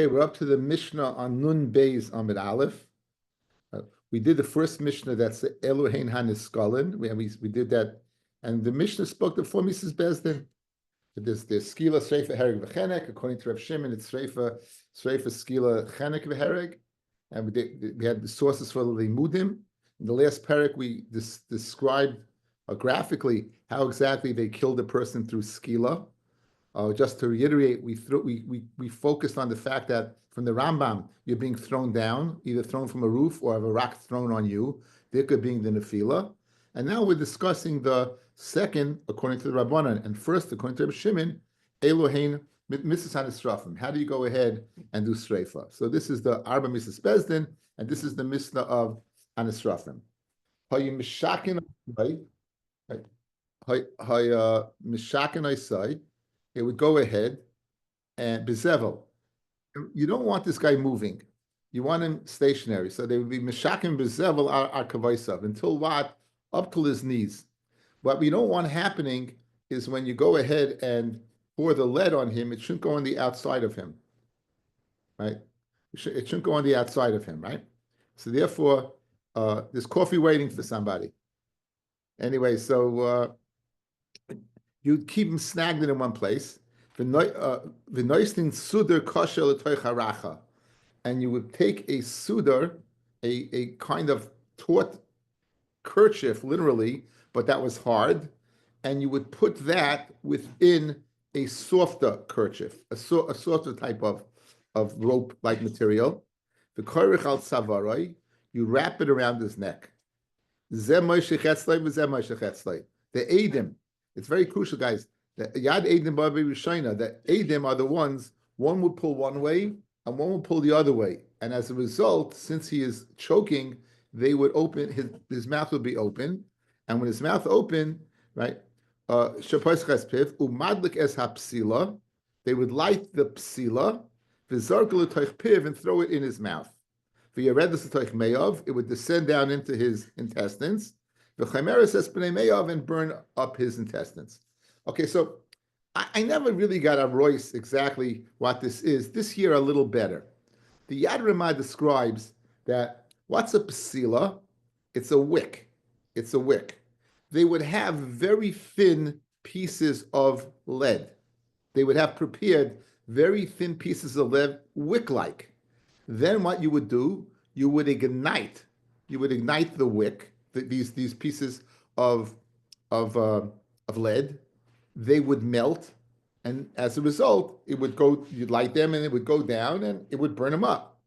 Okay, we're up to the Mishnah on Nun Beis Amid Aleph. We did the first Mishnah, that's the Elohein HaNiskalin. We did that, and the Mishnah spoke the four Mrs. Bezdin. There's Skila Sreifa Hereg V'Chenek. According to Rav Shimon, it's Sreifa Skila Chenek V'Hereg. And we had the sources for the Limudim. In the last parak, we described graphically how exactly they killed a person through Skila. Just to reiterate, we focused on the fact that from the Rambam, you're being thrown down, either thrown from a roof or have a rock thrown on you, Dika being the Nefila. And now we're discussing the second, according to the Rabbanan, and first, according to Rabbi Shimon, Elohein Mrs. Hanisrafim. How do you go ahead and do Sreifa? So this is the Arba Mrs. Bezdin, and this is the Mishnah of Hanisrafim. It would go ahead and bezevel. You don't want this guy moving. You want him stationary. So they would be mishakim bezevel ar kavaisav until what? Up to his knees. What we don't want happening is when you go ahead and pour the lead on him, it shouldn't go on the outside of him, right? It shouldn't go on the outside of him, right? So therefore, there's coffee waiting for somebody. Anyway, so you'd keep him snagged in one place, and you would take a sudar, a kind of taut kerchief, literally, but that was hard, and you would put that within a softer kerchief, a softer type of rope-like material. The korich al savarai, you wrap it around his neck. The edim, it's very crucial, guys. The yad edim b'avi rishayna, the edim are the ones, one would pull one way and one would pull the other way, and as a result, since he is choking, they would open, his mouth would be open, and when his mouth open, right, umadlik es hapsila, they would light the psila, and throw it in his mouth. It would descend down into his intestines, and burn up his intestines. Okay, so I never really got a royce exactly what this is. This here a little better. The Yad Ramah describes that what's a psila? It's a wick. It's a wick. They would have very thin pieces of lead. They would have prepared very thin pieces of lead, wick-like. Then what you would do, you would ignite the wick, these pieces of lead. They would melt, and as a result, it would go. You'd light them, and it would go down, and it would burn them up.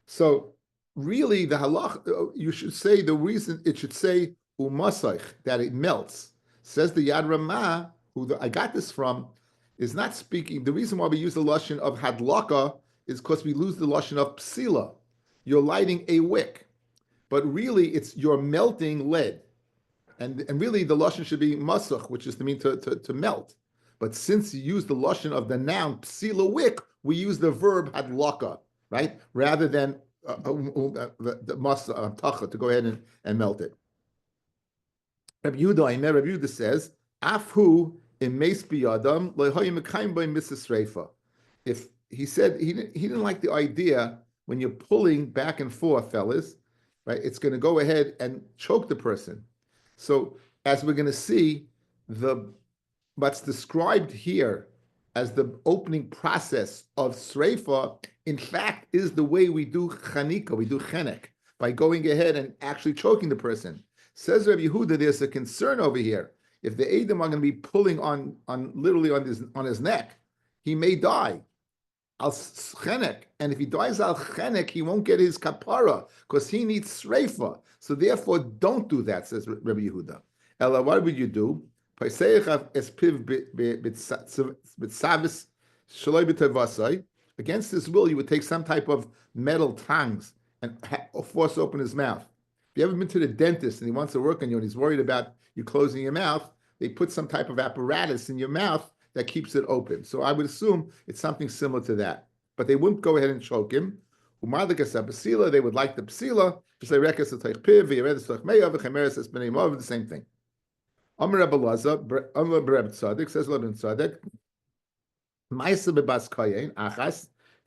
So, really, the halach, you should say the reason it should say umasach, that it melts. Says the Yad Ramah, I got this from, is not speaking. The reason why we use the lashon of hadlaka is because we lose the lashon of psila. You're lighting a wick, but really you're melting lead. And really, the lashon should be masach, which is to mean to melt. But since you use the lashon of the noun psila wick, we use the verb hadlaka, right, rather than the masach tacha to go ahead and melt it. Rabbi Yehuda says, "Afhu imeis biyadam lehoyim mekayim by misasreifa." If he said he didn't like the idea when you're pulling back and forth, fellas, right? It's going to go ahead and choke the person. So, as we're going to see, what's described here as the opening process of sreifa, in fact, is the way we do chanika, we do chenek, by going ahead and actually choking the person. Says Rabbi Yehuda, there's a concern over here. If the Edom are going to be pulling literally on his neck, he may die. Al chenek, and if he dies al chenek, he won't get his kapara because he needs sreifa. So therefore, don't do that, says Rabbi Yehuda. Ella, what would you do? Against his will, you would take some type of metal tongs and force open his mouth. If you ever been to the dentist and he wants to work on you and he's worried about you closing your mouth, they put some type of apparatus in your mouth that keeps it open. So I would assume it's something similar to that. But they wouldn't go ahead and choke him. They would like the psila, the same thing. Amr Rabbi Laza, Amr Rebbe Tzaddik, says Rabbi Tzaddik,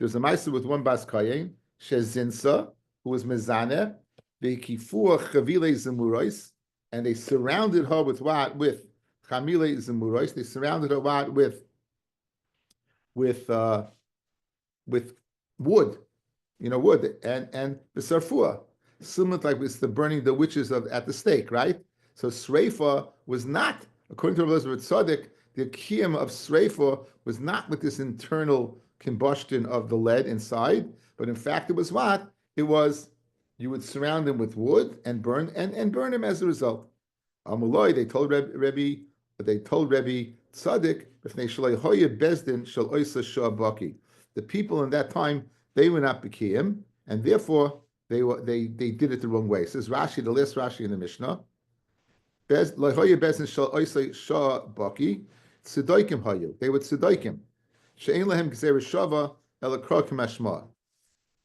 There's a Maisa with one Bas Kayin, Shezinsa, who was Mezaneh, the Kifua Chavile Zemurois, and they surrounded her with what? With Chamile Zemurois. They surrounded her what? With wood, wood, and the sarfua, similar like it's the burning the witches at the stake, right? So sreifa was not, according to Elizabeth Tzaddik, the kiyum of sreifa was not with this internal combustion of the lead inside, but in fact it was what? It was, you would surround them with wood and burn them as a result. Amuloi, they told Rabbi Tzaddik, the people in that time, they were not Bikiyim, and therefore they did it the wrong way. Says Rashi, the last Rashi in the Mishnah. They would tzedaikim. She'ein lehem gzeir shava ela mashma.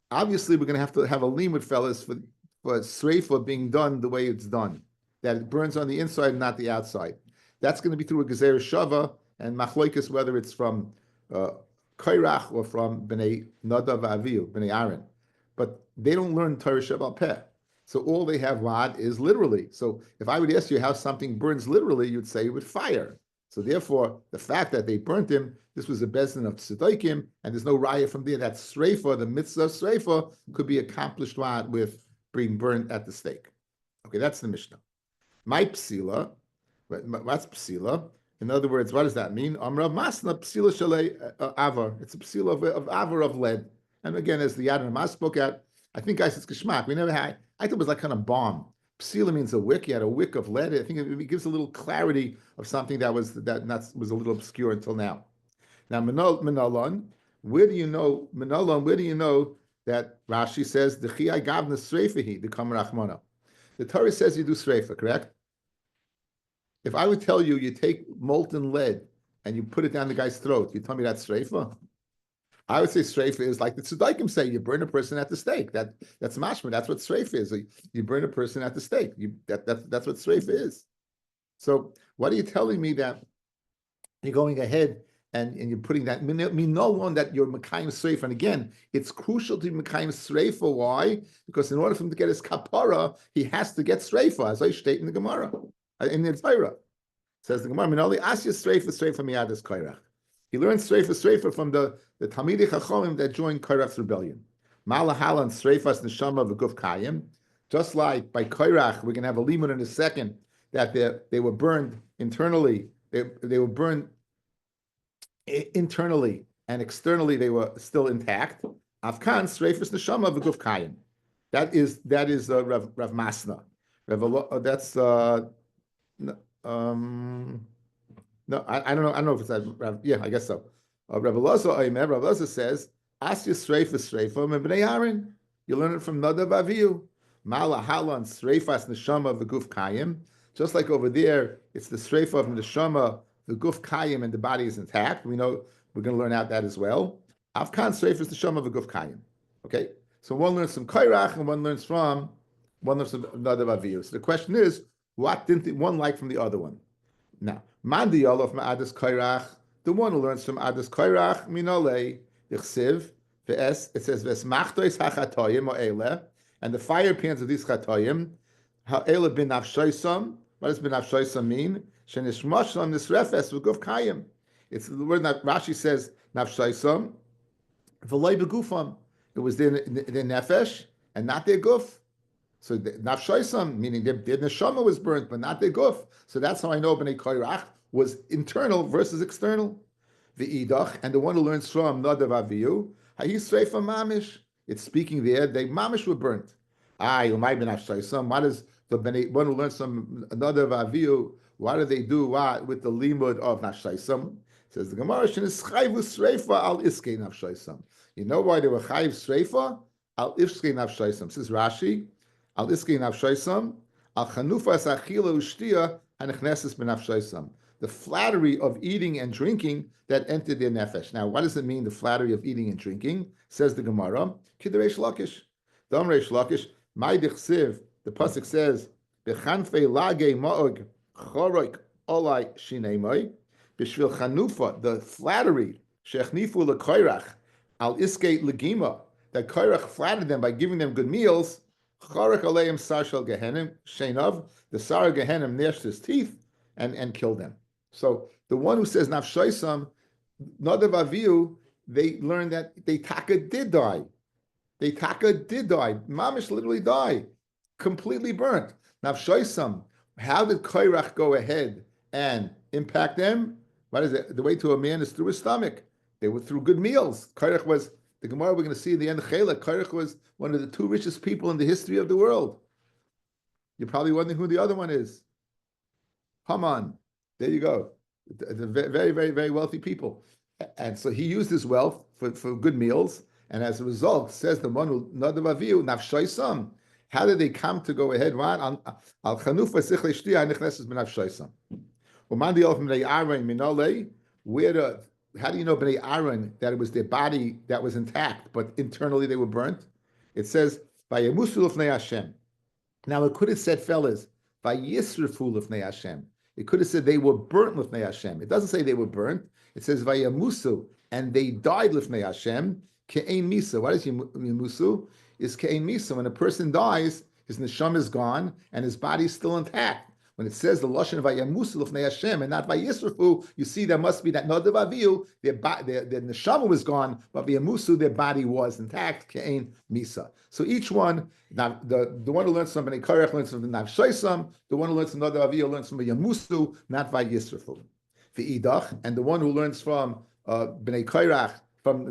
Obviously, we're going to have a limud, fellas, for sreifa being done the way it's done, that it burns on the inside and not the outside. That's going to be through a gezer shava and machloikas, whether it's from Kairach or from Bnei Nadav Avihu, Bnei Aaron. But they don't learn Torah Shebal Peh. So all they have what is literally. So if I would ask you how something burns literally, you'd say with fire. So therefore, the fact that they burnt him, this was a bezin of tzedaikim, and there's no raya from there. That sreifa, the mitzvah of sreifa, could be accomplished with being burnt at the stake. Okay, that's the Mishnah. My psila, what's psila? In other words, what does that mean? Amrav masna psila shalei avar. It's a psila of avar of lead. And again, as the Yad Ramah spoke at, I think guys, it's geschmack. We never had. I thought it was like kind of bomb. Psila means a wick. You had a wick of lead. I think it gives a little clarity of something that was a little obscure until now. Now, Menalon, where do you know that Rashi says the Chiyai Gavna Sreifahi, the Kamar Achmana? The Torah says you do Sreifa, correct? If I would tell you, you take molten lead and you put it down the guy's throat, you tell me that's Sreifa? I would say Sreifa is like the Tzedaikim say, you burn a person at the stake. That's mashma. That's what Sreifa is. You burn a person at the stake. That's what Sreifa is. So what are you telling me that you're going ahead and you're putting that, no one that you're Mekayim Sreifa. And again, it's crucial to be Mekayim Sreifa. Why? Because in order for him to get his kapara, he has to get Sreifa, as I state in the Gemara, in the Torah. Says the Gemara, Minali Asya Sreifa Miyadis Kairach. He learned Sreifa from the Talmidei Chachomim that joined Kairach's rebellion. Malahalan Sreifas Neshama V'Guf Kayim. Just like by Kairach, we're going to have a limud in a second, that they were burned internally. They were burned internally and externally. They were still intact. Afkan Sreifas Neshama V'Guf Kayim. That is Rav Masna. That's no, I don't know. I don't know if it's that. Yeah, I guess so. Rabbi Elazar says, "Asya Sreifa Bnei Aaron." You learn it from Nadav Avihu. Mala Halan Sreifas Neshama V'Guf Kayim. Just like over there, it's the Sreifa of Neshama V'Guf Kayim, and the body is intact. We know we're going to learn out that as well. Avkan Sreifas Neshama V'Guf Kayim. Okay, so one learns from Kairach and one learns from Nadav Avihu. So the question is, what didn't one like from the other one? Now, Mandi Yolof Ma'adas Kairach, the one who learns from Adas Kairach, Minole, Ichsiv, Ves, it says, Ves Machtois HaChatoyim, O'ele, and the fire pans of these Chatoyim, Ha'ele bin Nafshoisam. What does bin Nafshoisam mean? Shenishmoshlam Nisrefes V'Guf Kayim. It's the word that Rashi says, Nafshoisam, V'loi Begufam. It was their nefesh and not their guf. So nafshoisam, meaning their neshama was burnt, but not their guf. So that's how I know Bnei Kairach was internal versus external. The idach, and the one who learns from Nadav Avihu, Hayisreifa Mamish. It's speaking there, they Mamish were burnt. You might be nafshoisam. What is the one who learns from Nadav Avihu? What do they do with the limud of nafshoisam? Says the Gemara, Shenischayvu Sreifa al Iskei Nafshoisam. You know why they were chayiv Sreifa? Al Iskei Nafshoisam. Says Rashi, Al Iskei Nafshoisam, Al Chanufas Achila Ushtia Hanechneses Benafshoisam. The flattery of eating and drinking that entered their nefesh. Now, what does it mean, the flattery of eating and drinking? Says the Gemara, Kideresh Lakish. Dom Reish Lakish, Mai Dichsiv, the Pasuk says, Bechanfei Lage Ma'og Choroik Olai Shinei Moi. Bishvil Chanufa, the flattery, Shechnifu LeKoirach, al iskate legima, that Korach flattered them by giving them good meals. Chorach aleim sarshal gehenim sheinav, the Sar Gehenim gnashed his teeth and killed them. So the one who says nafshoisam, nadav aviu, they learned that they taka did die. They taka did die. Mamish literally died, completely burnt. Nafshoisam, how did Korach go ahead and impact them? What is it? The way to a man is through his stomach. They were through good meals. Korach was, the Gemara we're going to see at the end of Chelek, Korach was one of the two richest people in the history of the world. You're probably wondering who the other one is. Haman. There you go. The very, very, very wealthy people. And so he used his wealth for good meals. And as a result, says the one who nadav aviu nafshoisam. How did they come to go ahead? Al chanufa sichle shtia nechneses b'nafshoisam. Uman diol from bnei Aaron minolei. How do you know bnei Aaron that it was their body that was intact, but internally they were burnt? It says vayemusu l'fnei Hashem. Now it could have said, fellas, vayisrafu l'fnei Hashem. It could have said they were burnt l'fnei Hashem. It doesn't say they were burnt. It says vayamusu, and they died l'fnei Hashem. Ke'ein misa. What is yamusu? Is ke'ein misa. When a person dies, his neshama is gone and his body is still intact. When it says the lashon vayamusu l'fnei Hashem and not vayisrafu, you see there must be that nadav aviu, their neshama was gone, but vayamusu, their body was intact. Ke'ein misa. So each one, now the one who learns from Bnei Korach learns from the Navshoisam, the one who learns from nadav aviu learns from vayamusu, not vayisrafu. The idach, and the one who learns from Bnei Korach, from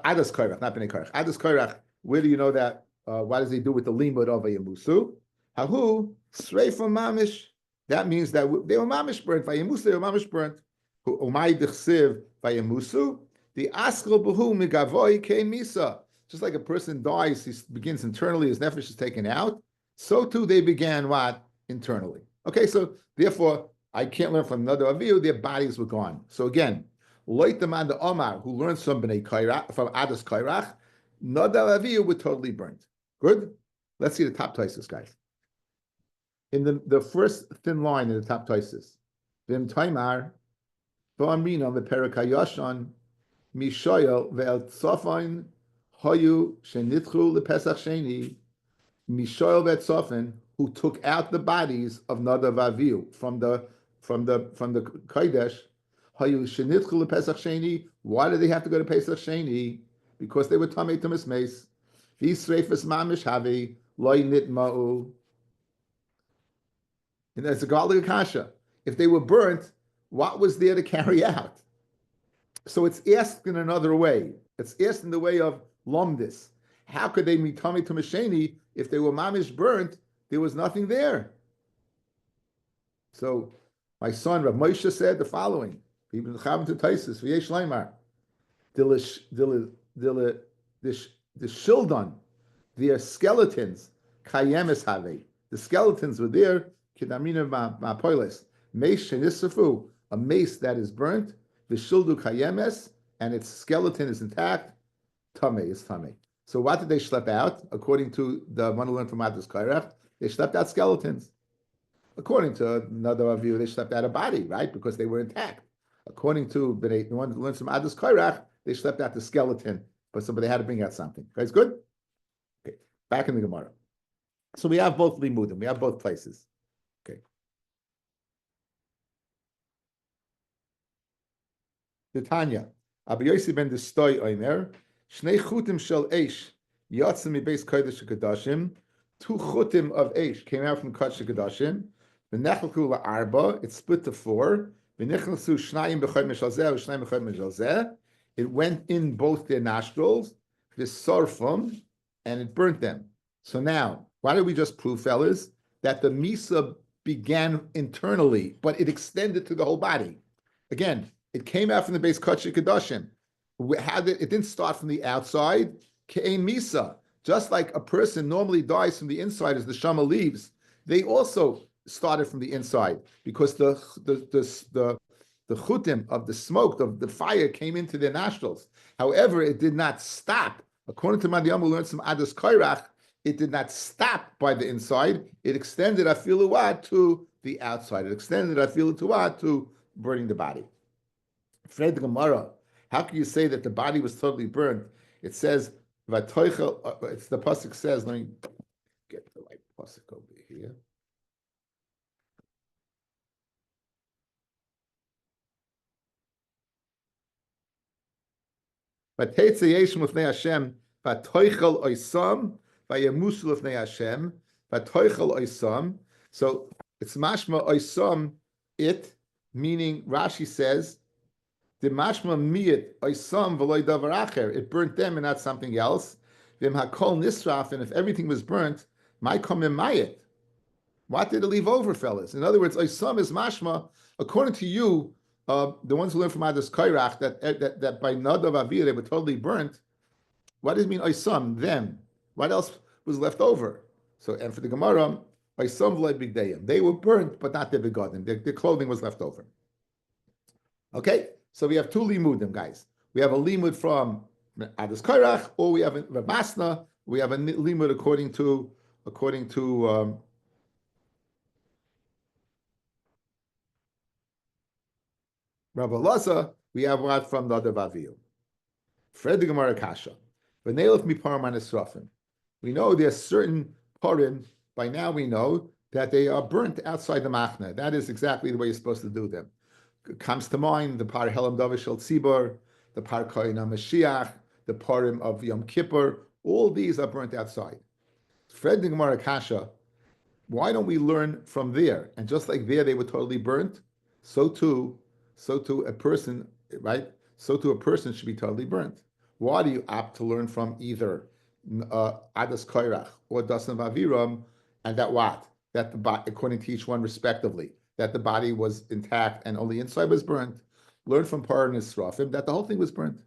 Adas Korach, not Bnei Korach. Adas Korach, where do you know that? What does he do with the limud of vayamusu? Hahu sreifa mamish. That means that they were mamish burnt. Vayemusu, they were mamish burnt. Umay dechsiv vayemusu. The askel behu migavoy kein misa. Just like a person dies, he begins internally, his nefesh is taken out. So too they began what? Internally. Okay, so therefore, I can't learn from another aviu, their bodies were gone. So again, loitaman the Omar, who learns from Bnei Korach, from Adas Korach, nadav aviu were totally burnt. Good? Let's see the top taisus, guys. In the first thin line in the top taisus, Vim Taimar, V'amrina v'perakayashan, Mishoyel ve'el tzofin, Hoyu shenitchu lepesach sheni, Mishoyel ve'tzofin, who took out the bodies of nadav aviu from the kodesh. Hoyu shenitchu lepesach sheni. Why did they have to go to Pesach Sheni? Because they were tamei tumas meis. V'isreifas mamish havi loy nitma'u. And that's a godly akasha. If they were burnt, what was there to carry out? So it's asked in another way. It's asked in the way of lomdis. How could they be tamei tumas sheni if they were mamish burnt? There was nothing there. So my son Rabbi Moshe said the following: Even Chavim to Taisus v'yesh leimar, the shildon, their skeletons, kayemes have. The skeletons were there. Kedamina ma'poiles meis shenisafu, a mace that is burnt. The shildu kayemes, and its skeleton is intact. Tamei is tamei. So what did they schlep out? According to the one who learned from Adas Korach, they schlepped out skeletons. According to another view, they schlepped out a body, right? Because they were intact. According to the one who learns from Adas Korach, they schlepped out the skeleton, but somebody had to bring out something. Guys, good? Okay, back in the Gemara. So we have both limudim, we have both places. Okay. The Tanya, Rabbi Yossi ben Destoy Omer, Shnei chutim shel eish yatzim mibeis kodesh kedashim. 2 chutim of eish came out from kodesh kedashim. V'nechalku la'arba, it split to 4. V'nechalsu shnayim b'choy meshalzeh, v'shnayim b'choy meshalzeh. It went in both their nostrils, v'sorfum, and it burnt them. So now, why did we just prove, fellas, that the misa began internally, but it extended to the whole body? Again, it came out from the base kodesh kedashim. It didn't start from the outside. Ke'ein misa. Just like a person normally dies from the inside as the shama leaves, they also started from the inside because the chutim of the smoke of the fire came into their nostrils. However, it did not stop. According to Madiyam, who learned some Adas Korach, it did not stop by the inside. It extended afilu what to the outside. It extended afilu to what to burning the body. Fred Gemara. How can you say that the body was totally burned? It says, "Vatoichel." It's the pasuk says. Let me get the right pasuk over here. V'teitze yeshem l'fnei Hashem, v'toichel oisam, v'yemusu l'fnei Hashem, v'toichel oisam. So it's mashma oisam, it, meaning Rashi says, the mashma miyit oisam v'loy davar acher. It burnt them and not something else. V'im hakol nisraf, and if everything was burnt, my komim mayit. What did it leave over, fellas? In other words, oisam is mashma, according to you, the ones who learn from Adas Kairach, that by Nadav Avir they were totally burnt. What does it mean, Oisam, them? What else was left over? So, and for the Gemara, Oisam v'lei bigdayim. They were burnt, but not their begotten. Their clothing was left over. Okay, so we have two limudim, guys. We have a limud from Adas Kairach, or we have a Rabasna. We have a limud according to Rabbi Laza, we have one from Nadav Avihu. Fred the Gemara Kasha. V'neilef mi parim anisrafim. We know there's certain parim, by now we know that they are burnt outside the machna. That is exactly the way you're supposed to do them. Comes to mind the par Helam Davish Shel Tzibor, the par Kohen HaMashiach, the parim of Yom Kippur. All these are burnt outside. Fred the Gemara Kasha. Why don't we learn from there? And just like there they were totally burnt, so too a person, right? So too a person should be totally burnt. Why do you opt to learn from either Adas Koirach or Dasan Vaviram, and that what? That the body, according to each one respectively, that the body was intact and only inside was burnt. Learn from Paran Nisrafim that the whole thing was burnt.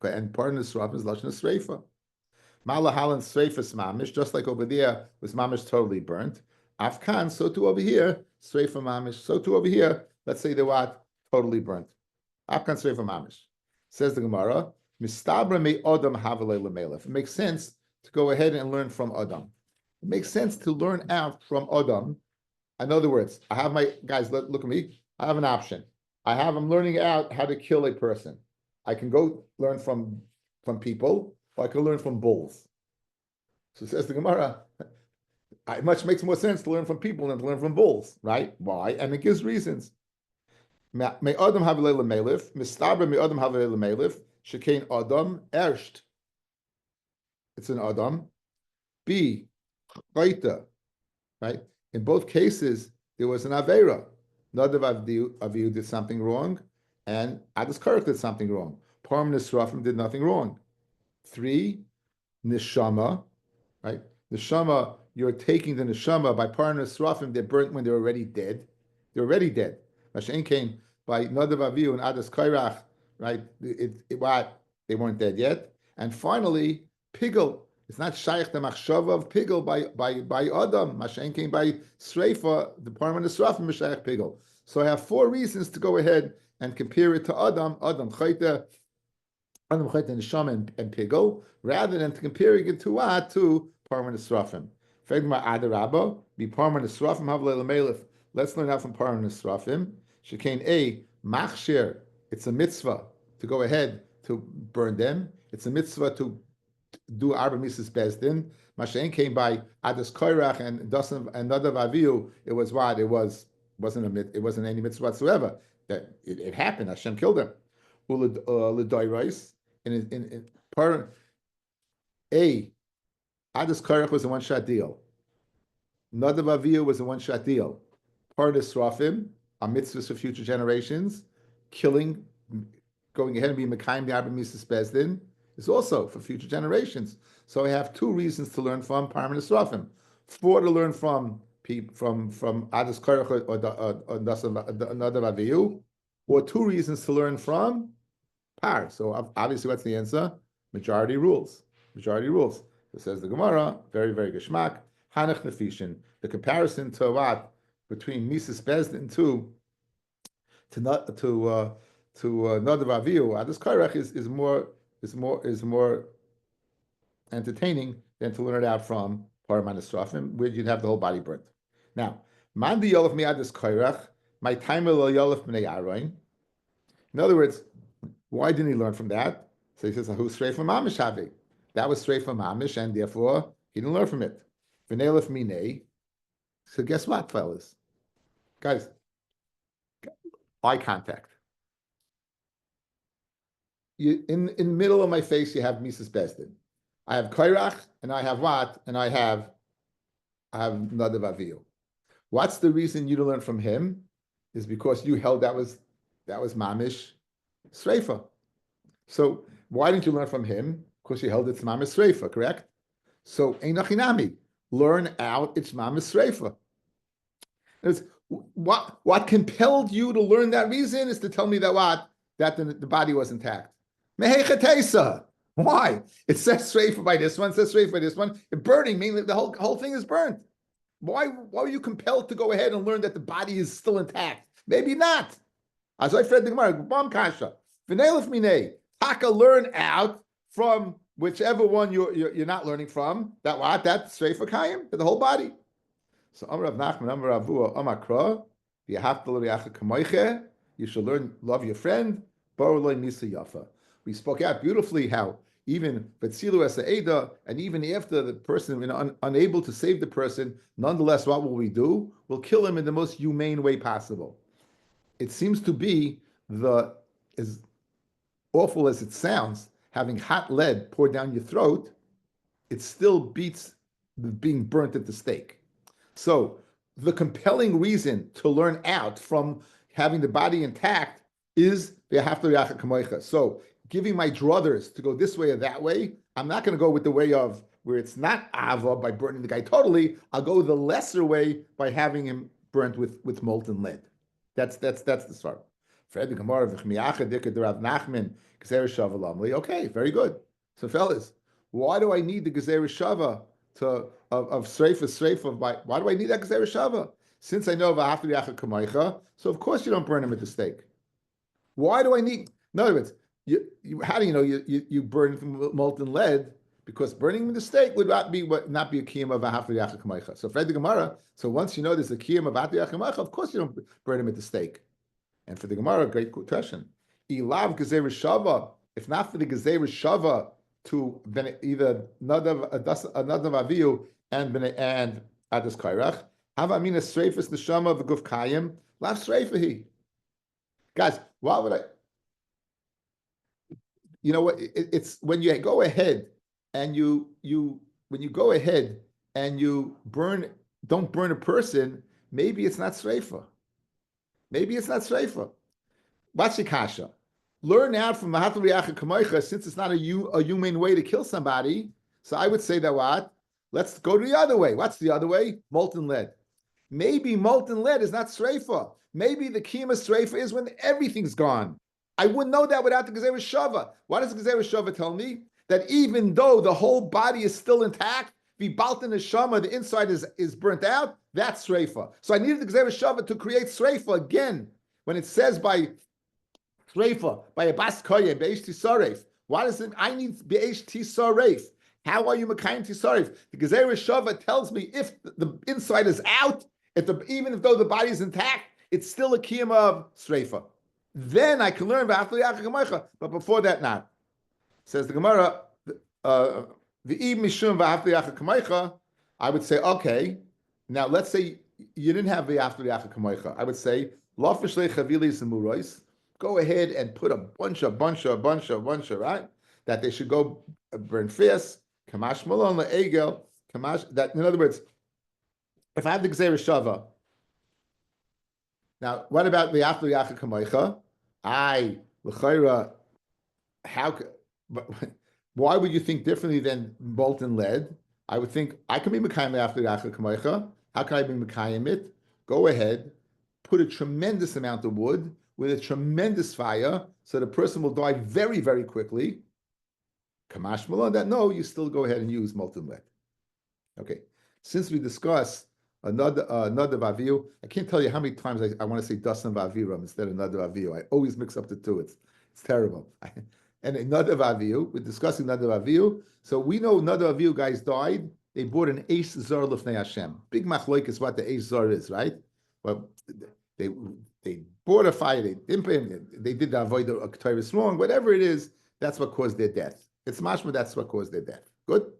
Okay, and Paran Nisrafim is Lashon Sreifa. Malahalan Sreifas Mamish, just like over there was Mamish totally burnt. Afkan, so too over here, Sreifa Mamish, so too over here, let's say the what? Totally burnt. Afkan Sreifa Mamish. Says the Gemara, Mistabra me Adam Havalei Lemelef. It makes sense to go ahead and learn from Adam. It makes sense to learn out from Adam. In other words, I have my guys, look at me. I have an option. I'm learning out how to kill a person. I can go learn from people, or I can learn from bulls. So says the Gemara, it much makes more sense to learn from people than to learn from bulls, right? Why? And it gives reasons. May Adam have a melif, Mistabra may Adam have a melif, Shekain Adam, Ersht. It's an Adam. B, Chaita, right? In both cases, there was an Aveira. Nadav Avihu did something wrong, and Adas Kairach did something wrong. Param Nisrafim did nothing wrong. 3, Neshama, right? Neshama, you're taking the Neshama by Param Nisrafim, they're burnt when they're already dead. They're already dead. Mashen came by Nadav Avihu and Adas Kairach, right? They weren't dead yet. And finally, Pigel. It's not Shaykh the Machshava of Pigel by Adam. Mashen came by Sreifa, the Parman Esrafim Shaykh Pigel. So I have 4 reasons to go ahead and compare it to Adam Chayta, Neshama and Pigel, rather than comparing it to what? To Parman Esrafim. Fegma Adarabba, be Parman Esrafim Havle Lemelef. Let's learn out from Parman Esrafim. Shekain A, Machshir. It's a mitzvah to go ahead to burn them. It's a mitzvah to do Arba Mises Bezdin. Mashen came by Adas Koirach and Dasan and Nadav Avihu. It was what? It wasn't any mitzvah whatsoever. That it happened. Hashem killed them. L'doirais in part A, Adas Koirach was a one-shot deal. Nadav Avihu was a one-shot deal. Part of Srafim, a mitzvah for future generations, killing, going ahead and being Mekayim the Arba Mises Bezdin, is also for future generations. So I have 2 reasons to learn from Parman Esrafim. 4 to learn from Adas Koirach or Nadav Avihu, or 2 reasons to learn from Par. So obviously, what's the answer? Majority rules. Majority rules. It says the Gemara, very, very geschmack. Hanach Nefishin. The comparison to what? Between Mises Bezdin to Nadav Avihu, Adas Koirach is more entertaining than to learn it out from Parman Esrafim, where you'd have the whole body burnt. Now, Mandi Yolef mi Adas Koirach, my time Yolef Bnei Aroin. In other words, why didn't he learn from that? So he says, "Who's straight from Mamishavi?" that was straight from Amish, and therefore he didn't learn from it. V'neilef minei. So guess what, fellas? Guys, eye contact. You in the middle of my face, you have Mises Besdin. I have Kairach, and I have what? And I have Nadav Avihu. What's the reason you don't learn from him? Is because you held that was Mamish Sreifa. So why didn't you learn from him? Because you held it's Mamish Sreifa, correct? So Einachinami, learn out it's Mamish Sreifa. What compelled you to learn that reason is to tell me that what? That the body was intact. Mehechatesa. Why? It says Sreifa by this one, it says Sreifa by this one. Burning, meaning the whole thing is burnt. Why were you compelled to go ahead and learn that the body is still intact? Maybe not. As I read the Gemara, Bam Kasha, V'neilef minei, Taka, learn out from whichever one you're not learning from. That what? That's Sreifa Kayim, the whole body. So Amar Rav Nachman, Amar Rav Avua, Amar Kra, you should learn, love your friend. We spoke out beautifully how even Betzilu as Eda, and even after the person unable to save the person, nonetheless, what will we do? We'll kill him in the most humane way possible. It seems to be as awful as it sounds, having hot lead poured down your throat, it still beats being burnt at the stake. So the compelling reason to learn out from having the body intact is so giving my druthers to go this way or that way, I'm not going to go with the way of where it's not Ava by burning the guy totally. I'll go the lesser way by having him burnt with molten lead. That's the start. Okay, very good. So fellas, why do I need the Gezerah Shava of Sreifa? Why do I need that Gezerah Shava? Since I know V'ahavta V'yacha Kamaycha, so of course you don't burn him at the stake. Why do I need? In other words, how do you know you burn from molten lead? Because burning the stake would not be a kiyum of V'ahavta V'yacha Kamaycha. So for the Gemara, so once you know there's a kiyum of V'ahavta V'yacha Kamaycha, of course you don't burn him at the stake. And for the Gemara, great question. Ilav Gezerah Shava, if not for the Gezerah Shava to either Nadav Avihu and Adas Kairach, Hava Amina Sreifas Neshama V'Guf Kayim, Lav Sreifahi. Guys, why would I? You know what? It's when you go ahead and when you go ahead and you don't burn a person. Maybe it's not sreifa. Maybe it's not sreifa. What's the kasha? Learn out from Mahatma V'Yacha Kamoicha, since it's not a humane way to kill somebody. So I would say that what? Let's go to the other way. What's the other way? Molten lead. Maybe molten lead is not sreifa. Maybe the kiyama sreifa is when everything's gone. I wouldn't know that without the Gezerah Shava. Why does the Gezerah Shava tell me? That even though the whole body is still intact, V'balta neshama, the inside is burnt out, that's sreifa. So I needed the Gezerah Shava to create sreifa again. When it says by sreifa, by a bas koyem, be'esh tisaref. Why does it? I need be'esh tisaref. How are you mekayim tisaref? The Gezerah Shava tells me if the inside is out, even though the body is intact, it's still a kiyam of sreifa. Then I can learn v'ahavta v'yacha kamoicha, but before that, not. Says the Gemara, v'im mishum v'ahavta v'yacha kamoicha. I would say, okay, now let's say you didn't have v'ahavta v'yacha kamoicha. I would say, lafishlei chavilis and murois. Go ahead and put a bunch of, right? That they should go burn fierce. Kamash malon le'egel. Kamash. That, in other words, if I have the Gezerah Shava. Now, what about v'ahavta v'yacha kamoicha? Why would you think differently than molten lead? I would think I can be mekayim after v'yacha kamoicha. How can I be mekayim it? Go ahead, put a tremendous amount of wood with a tremendous fire, so the person will die very, very quickly. Kamash malon that no, you still go ahead and use molten lead. Okay, since we discussed another Avihu. I can't tell you how many times I want to say Dasan Vaviram instead of another Avihu. I always mix up the two. It's terrible. And another Avihu, we're discussing another Avihu. So we know another Avihu guys died. They bought an Eish Zar Lefnei Hashem. Big machloik is what the Eish Zar is, right? Well, they bought a fire. They did the avoid the Torah's wrong. Whatever it is, that's what caused their death. It's mashma that's what caused their death. Good.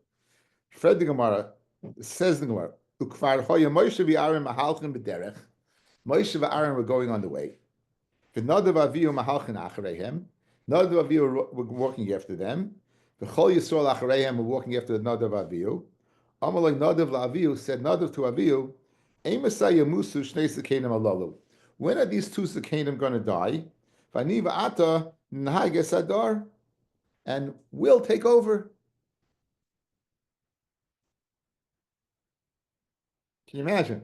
Fred the Gemara says the Gemara. Ukvar hoya Moshe v'Aaron mahalchin b'derech. Moshe v'Aaron were going on the way. V'nadav avihu mahalchin achareihem. Nadav avihu were walking after them. V'chol Yisrael achareihem were walking after the Nadav avihu. Amalei Nadav la'avihu said Nadav to avihu, Emasai yamusu shnei sekenim alalu. When are these two sekenim going to die? V'ani v'ata nhages adar, and we'll take over. Can you imagine?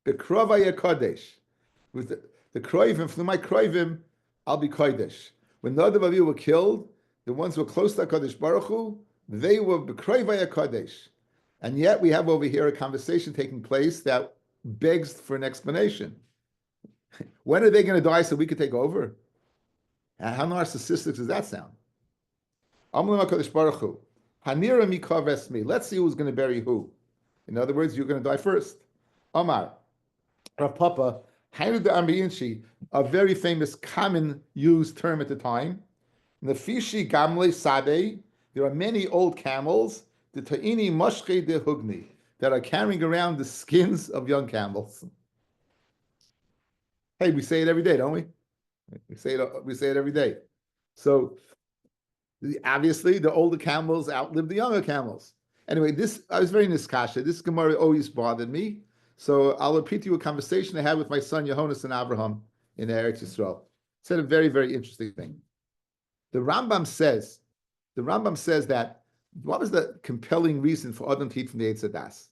The Krovaya Kodesh. With the Kroivim, from my Kroivim, I'll be Kodesh. When the other Avihu were killed, the ones who were close to Kodesh Baruch Hu, they were Krovaya Kodesh. And yet we have over here a conversation taking place that begs for an explanation. When are they going to die so we could take over? And how narcissistic does that sound? Kodesh Baruch Hu. Hanira mikov esmi. Let's see who's going to bury who. In other words, you're going to die first. Omar, Rav Papa, Hainu de Ambiinshi, a very famous, common used term at the time. Nefishi gamle sabe. There are many old camels, the ta'ini moshche de hugni, that are carrying around the skins of young camels. Hey, we say it every day, don't we? We say it every day. So obviously, the older camels outlive the younger camels. Anyway, I was very niskasha. This Gemara always bothered me. So I'll repeat to you a conversation I had with my son Yehonas and Abraham in Eretz Yisrael. Said a very, very interesting thing. The Rambam says that what was the compelling reason for Adam to eat from the Eitz Hadas?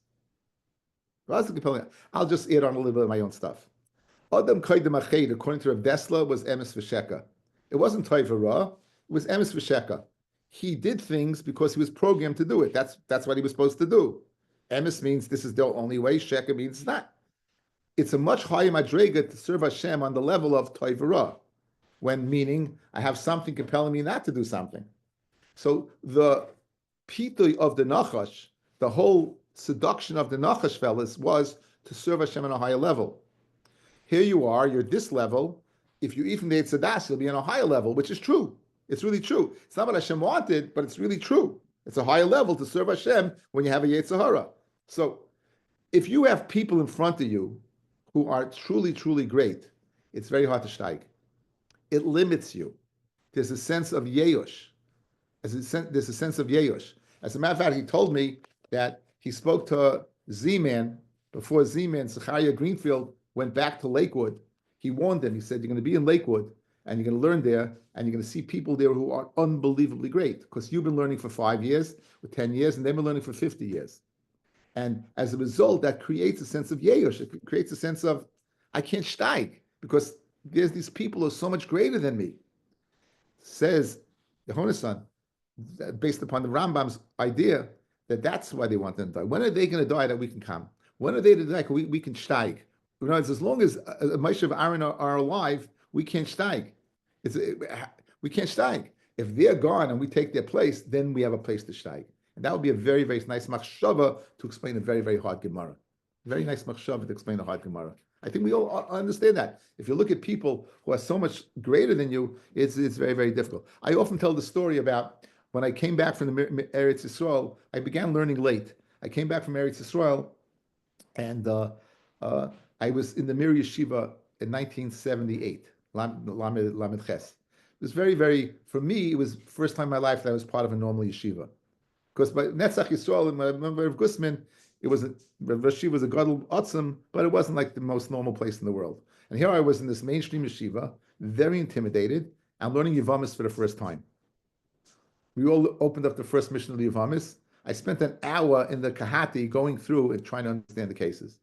What was the compelling? I'll just add on a little bit of my own stuff. Adam Kaidem Ached, according to Rav Dessler, was Emes V'Sheka. It wasn't Toiv Ra, it was Emes V'Sheka. He did things because he was programmed to do it. That's what he was supposed to do. Emes means this is the only way. Sheka means that. It's a much higher madrega to serve Hashem on the level of Toiv Ra, when meaning I have something compelling me not to do something. So the pitui of the Nachash, the whole seduction of the Nachash fellas was to serve Hashem on a higher level. Here you are, you're at this level. If you eat from the Eitz Hadas, you'll be on a higher level, which is true. It's really true. It's not what Hashem wanted, but it's really true. It's a higher level to serve Hashem when you have a Yetzer Hara. So if you have people in front of you who are truly, truly great, it's very hard to steig. It limits you. There's a sense of Yeush. There's a sense of Yeush. As a matter of fact, he told me that he spoke to Z-Man before Z-Man, Zechariah Greenfield, went back to Lakewood. He warned them. He said, you're going to be in Lakewood, and you're going to learn there, and you're going to see people there who are unbelievably great, because you've been learning for 5 years, or 10 years, and they've been learning for 50 years. And as a result, that creates a sense of Yeush. It creates a sense of, I can't steig, because there's these people who are so much greater than me. Says Yehonasan, based upon the Rambam's idea, that's why they want them to die. When are they going to die that we can come? When are they to die? We can steig. In other words, as long as Moshe and Aaron are alive, we can't steig. We can't steig. If they're gone and we take their place, then we have a place to steig. And that would be a very, very nice machshava to explain a very, very hard Gemara. Very nice machshava to explain a hard Gemara. I think we all understand that. If you look at people who are so much greater than you, it's very, very difficult. I often tell the story about when I came back from the Eretz Yisrael. I began learning late. I came back from Eretz Yisrael, and I was in the Mir Yeshiva in 1978, Lamed Ches. It was very, very, for me, it was the first time in my life that I was part of a normal yeshiva. Because by Netzach Yisrael, and I remember of Gusman, Rashi was a Gadol Atzim, but it wasn't like the most normal place in the world. And here I was in this mainstream yeshiva, very intimidated, and learning Yavamis for the first time. We all opened up the first mission of the Yavamis. I spent an hour in the Kahati going through and trying to understand the cases.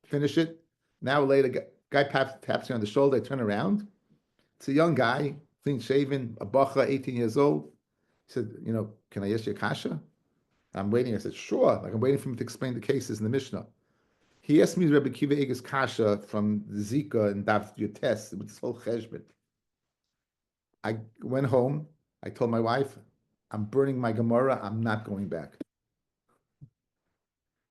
Finish it. An hour later, guy taps me on the shoulder. I turn around. It's a young guy, clean shaven, a bacha, 18 years old. He said, can I ask you a kasha? I'm waiting. I said, sure. Like I'm waiting for him to explain the cases in the Mishnah. He asked me Rabbi Kiva Eger's kasha from Zika and Daf Yotes with this whole cheshbon. I went home. I told my wife, I'm burning my Gemara. I'm not going back.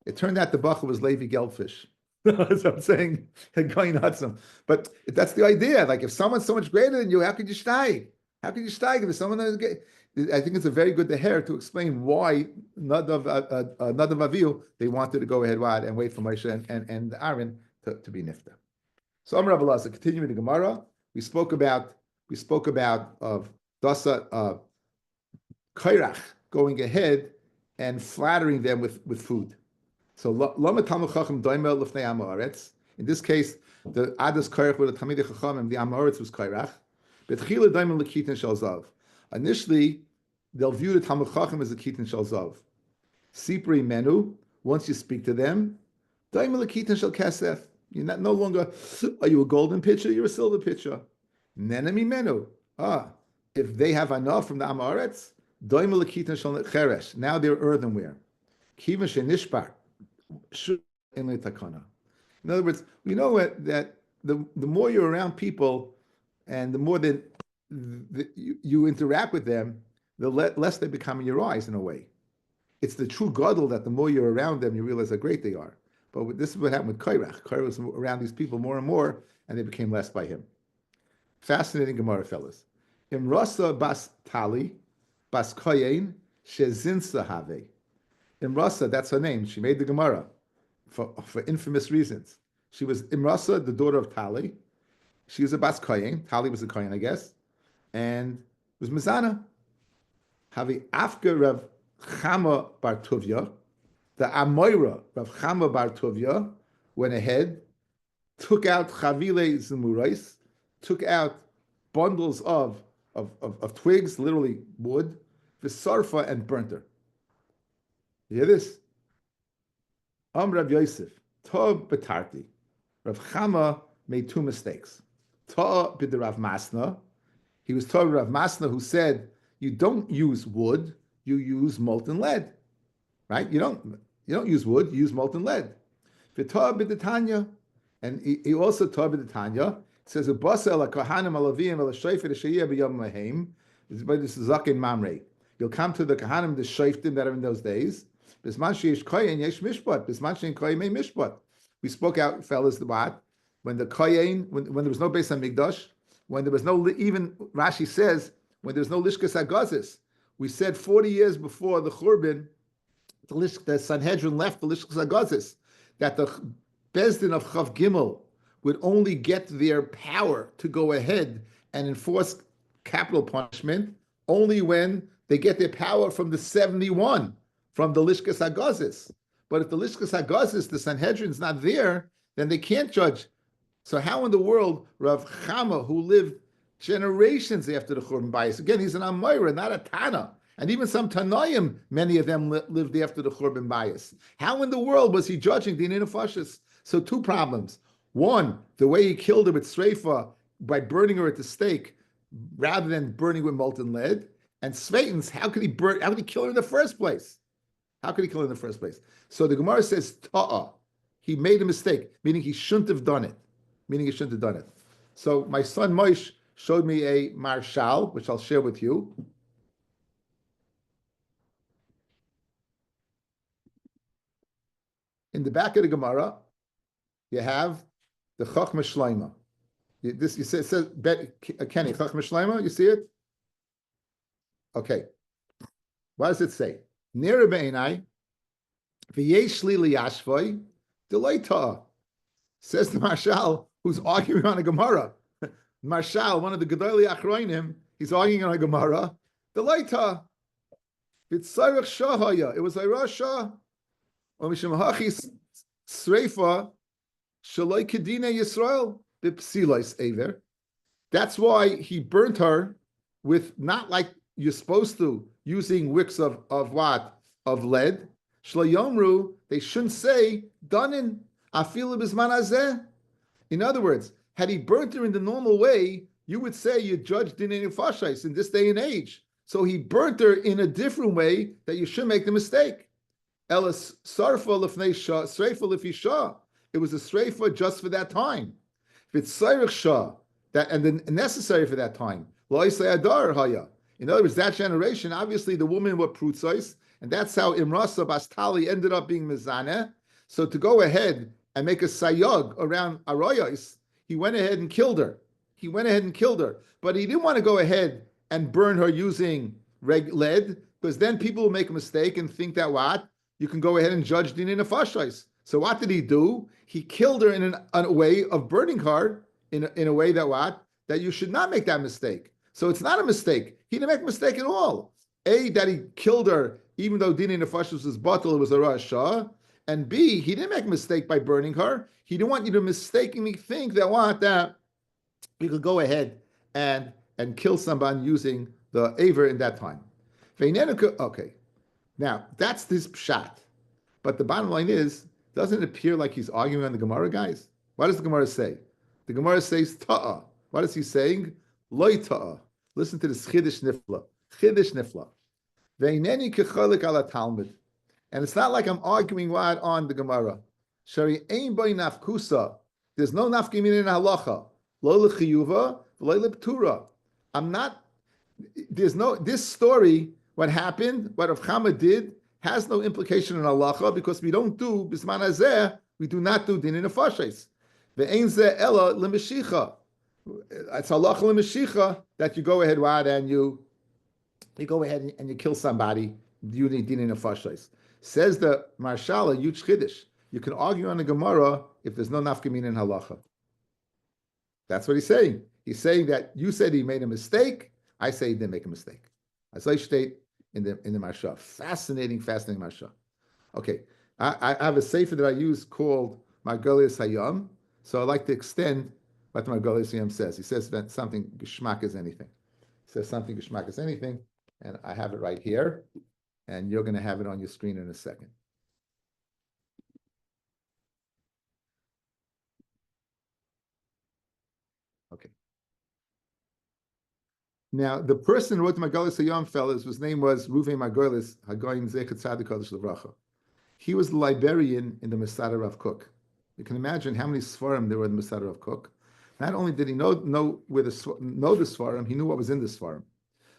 It turned out the bacha was Levi Geldfish. So I'm saying, going nuts. But that's the idea. Like if someone's so much greater than you, how could you steig? How could you steig if someone is I think it's a very good deher to explain why Nadav Avihu, they wanted to go ahead and wait for Moshe and Aaron to be nifta. So Amar Rabbi Elazar, continuing the Gemara, we spoke about of Dasa Kairach going ahead and flattering them with food. So Lama Talmud Chacham Doimel Lefnei Amoretz. In this case, the Adas Kairach with the Talmidei Chachamim, the Amoretz was Kairach. Betchila Doimel Lekitin Shel Zav. Initially, they'll view the Talmud Chacham as a Kitin Shel Zav. Sipri Menu, once you speak to them, Doimel Lekitin Shel Kesef. You're not no longer, are you a golden pitcher? You're a silver pitcher. Nenemi Menu. If they have enough from the Amoretz, Doimel Lekitin Shel Cheresh. Now they're earthenware. Kiva Shenishbar. In other words, we know that the more you're around people and the more that you interact with them, the less they become in your eyes in a way. It's the true gadol that the more you're around them, you realize how great they are. But this is what happened with Kairach. Kairach was around these people more and more, and they became less by him. Fascinating Gemara, fellas. Imrasa bas Tali, bas Koyen, shezinsa have. Imrasa, that's her name. She made the Gemara for infamous reasons. She was Imrasa, the daughter of Tali. She was a Bas Koyen. Tali was a Koyen, I guess. And was Mizana. Havi Afka Rav Chama Bar Tuvia. The Amoira, Rav Chama Bar Tuvia, went ahead, took out Chavile Zimurais, took out bundles of twigs, literally wood, Visarfa, and burnt her. You hear this? Rav Yosef, Tov Betarti. Rav Chama made two mistakes. Ta b'd Rav Masna. He was told Rav Masna, who said, you don't use wood, you use molten lead. Right? You don't use wood, you use molten lead. V'ta b'd Tanya. And he also taught b'd Tanya. It says, Ubasa el kohanim alavim el shayfet sheyeh b'yom lahem. This is Zakin Mamre. You'll come to the Kahanim, the Shayftim that are in those days. Bisman sheyesh koyen yesh mishpat. Bisman shein koyen may mishpat. We spoke out, fellas, what? When the koyen, when there was no Beis Hamikdash, when there was no, even Rashi says, when there's no Lishkas Hagazis. We said 40 years before the Churban, the Sanhedrin left the Lishkas Hagazis, that the Bezdin of Chav Gimel would only get their power to go ahead and enforce capital punishment only when they get their power from the 71, from the Lishkas Hagazis. But if the Lishkas Hagazis, the Sanhedrin's not there, then they can't judge. So how in the world Rav Chama, who lived generations after the Churban Bayis, again, he's an Amoira, not a Tana, and even some Tanoim, many of them lived after the Churban Bayis. How in the world was he judging Dinei Nefashis? So two problems. One, the way he killed her with Sreifa by burning her at the stake rather than burning with molten lead. And Sveitens, how could he kill her in the first place? How could he kill her in the first place? So the Gemara says, Ta'a. He made a mistake, meaning he shouldn't have done it. So my son Moshe showed me a marshal, which I'll share with you. In the back of the Gemara, you have the Chachma Shleima. It says Kenny, Chachma Shleima, you see it? Okay. What does it say? Nira be'enai, v'yesh li liyashvoi, deloita. Says the Marshal, who's arguing on a Gemara. Marshal, one of the Gedolei Achroinim, he's arguing on a Gemara. Deloita. V'tzarech shahaya. It was a Rasha. Or mishamahachi sreifa, shaloi kedine Yisrael, b'psilois aver. That's why he burnt her with, not like you're supposed to, using wicks of what? Of lead. Shlayomru, they shouldn't say, danin, afilu bizman hazeh. In other words, had he burnt her in the normal way, you would say you judged Dinei Nefashos in this day and age. So he burnt her in a different way that you shouldn't make the mistake. Elas sarfa lefnei shah, sreifa lefi shah. It was a sreifa just for that time. If it's sayrich shah, that and then necessary for that time. Lo yisei adar haya. In other words, that generation, obviously the women were prutzos, and that's how Imrasa Bastali ended up being mezaneh. So to go ahead and make a sayog around Arayos, he went ahead and killed her. But he didn't want to go ahead and burn her using led, because then people will make a mistake and think that what? You can go ahead and judge dinin nefashos. So what did he do? He killed her in a way of burning her in a way that what? That you should not make that mistake. So it's not a mistake. He didn't make a mistake at all. A, that he killed her, even though dinin nefashos was batal, it was a rasha. And B, he didn't make a mistake by burning her. He didn't want you to mistakenly think that what? That you could go ahead and kill someone using the aver in that time. Okay, now that's this pshat. But the bottom line is, doesn't it appear like he's arguing on the Gemara, guys? What does the Gemara say? The Gemara says ta'a. What is he saying? Loi ta'a. Listen to this chiddush nifla. Chiddush nifla. Ve'ineni kecholik ala Talmud. And it's not like I'm arguing what on the Gemara. Shari ein boi nafkusa. There's no nafkimin in halacha. Lo lechiyuva, lo leptura. I'm not. There's no. This story, what happened, what Rav Chama did, has no implication in halacha because we don't do bisman hazeh. We do not do dinin nefashos. Ve'ein zeh ela lemeshicha. It's halacha lemeshicha that you go ahead and you go ahead and you kill somebody. You need dinin nefashos. Says the Marshala Yuch Chiddush. You can argue on the Gemara if there's no nafkamin in halacha. That's what he's saying. He's saying that you said he made a mistake. I say he didn't make a mistake. As I state in the Marsha. Fascinating Marsha. Okay, I have a sefer that I use called Margolius Hayom. So I like to extend what Margolius Hayom says. He says that something geschmack is anything. He says something geschmack is anything, and I have it right here. And you're going to have it on your screen in a second. Okay. Now, the person who wrote the Margolius Hayom, fellas, whose name was Reuven Margolius Hagoyim Zechat Tzadik Kodesh Levracha. He was the librarian in the Masada Rav Kook. You can imagine how many Sfarim there were in the Masada Rav Kook. Not only did he know the Sfarim, he knew what was in the Sfarim.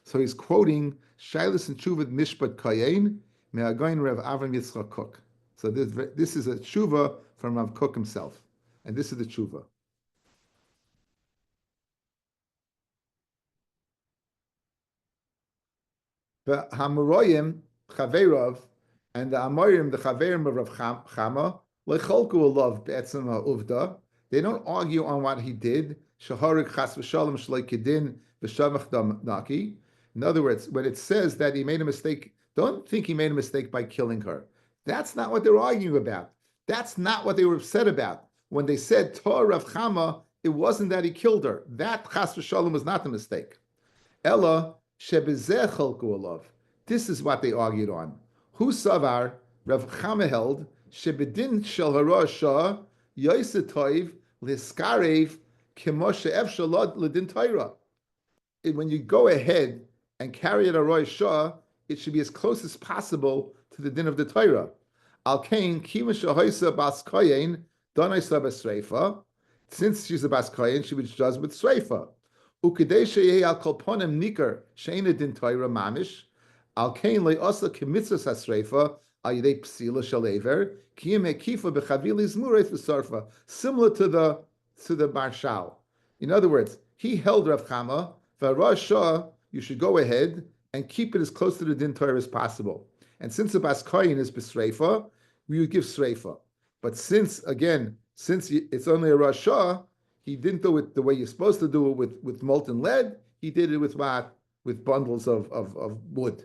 So he's quoting Shailas and Tshuva Mishpat Kayin Me'agoyin Rav Avram Yitzchak Kook. So this is a tshuva from Rav Kook himself, and this is the tshuva. The Hamoroyim Chaveirov and the Amorim, the Chaverim of Rav Chama, Lecholku Olav Be'etzem Uvda. They don't argue on what he did. Shaharik Chas V'Shalom Shloi Kedin V'Shavach Naki. In other words, when it says that he made a mistake, don't think he made a mistake by killing her. That's not what they're arguing about. That's not what they were upset about. When they said Torah Rav Chama, it wasn't that he killed her. That Chas v'Shalom was not the mistake. Ella shebezeh cholku olav. This is what they argued on. Hu savar Rav Chama held shebedin shel harasha yoyse toiv liskarev kemoshe efshalad ledin Torah. When you go ahead and carry it a roy shah, it should be as close as possible to the din of the Torah. Al kain kima shahoisa bas koyin donaisa besreifa. Since she's a bas koyin, she was judged with sreifa. Ukidei sheyei al kolponim nikar sheina din Torah mamish. Al kain leosa kemitzvus hasreifa al yedei psila shalever kiyim ekifa bechavili zmuret v'sarfa. Similar to the Marshal. In other words, he held Rav Chama. V'rashah, you should go ahead and keep it as close to the din Torah as possible. And since the bas koyin is b'sreifa, we would give sreifa. But since it's only a rasha, he didn't do it the way you're supposed to do it with molten lead. He did it with what? With bundles of wood.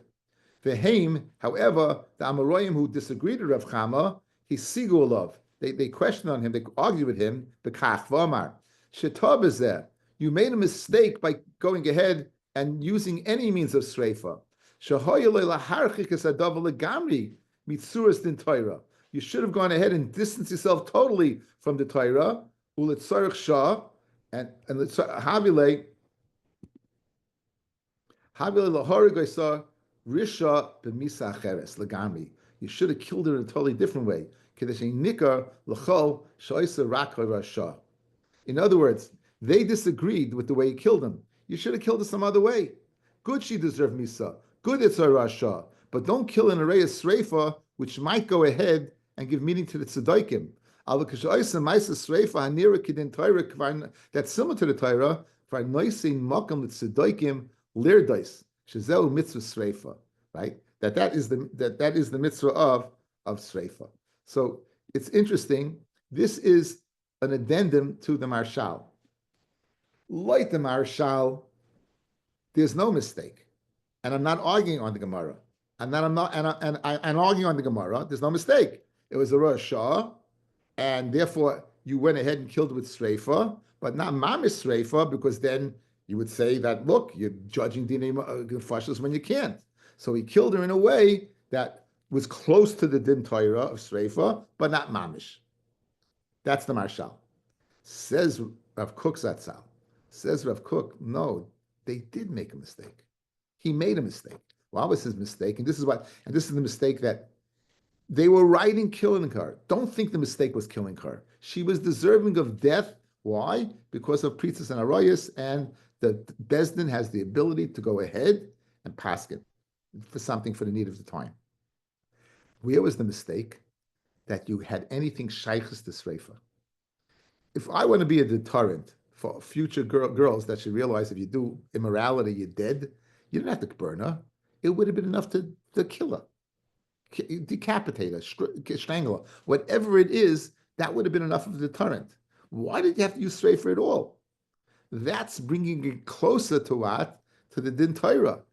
The Haim, however, the Amoraim who disagreed with Rav Chama, he sigulov. They questioned on him. They argued with him. The kach v'amar shetab is there. You made a mistake by going ahead and using any means of sreifa. You should have gone ahead and distanced yourself totally from the Torah. And Havile Risha b'misa acheres legamri. You should have killed her in a totally different way. In other words, they disagreed with the way he killed him. You should have killed her some other way. Good, she deserved misa. Good, it's a rasha. But don't kill an array of sreifa, which might go ahead and give meaning to the tzedaikim. That's similar to the Torah. For noisin makam the tzedaikim lirdais. Shezeu mitzvah sreifa, right? That is the mitzvah of sreifa. So it's interesting. This is an addendum to the Marshal. Like the Marshal, there's no mistake, and I'm not arguing on the Gemara. I'm arguing on the Gemara. There's no mistake. It was a Rosh Shah, and therefore you went ahead and killed with Sreifa, but not Mamish Sreifa, because then you would say that, look, you're judging Dinei Fashos when you can't. So he killed her in a way that was close to the Din Torah of Sreifa, but not Mamish. That's the Marshal. Says Rav Kook Zatzal. Says Rav Kook, no, they did make a mistake. He made a mistake. What was his mistake? And this is the mistake that they were right in killing her. Don't think the mistake was killing her. She was deserving of death. Why? Because of Pritzes and Arayas, and the Bezdin has the ability to go ahead and paskin for something for the need of the time. Where was the mistake? That you had anything shaykhs to sreifa. If I want to be a deterrent for future girls that should realize if you do immorality, you're dead, you didn't have to burn her. It would have been enough to kill her, decapitate her, strangle her. Whatever it is, that would have been enough of a deterrent. Why did you have to use sreifa at all? That's bringing it closer to what? To the Din Torah.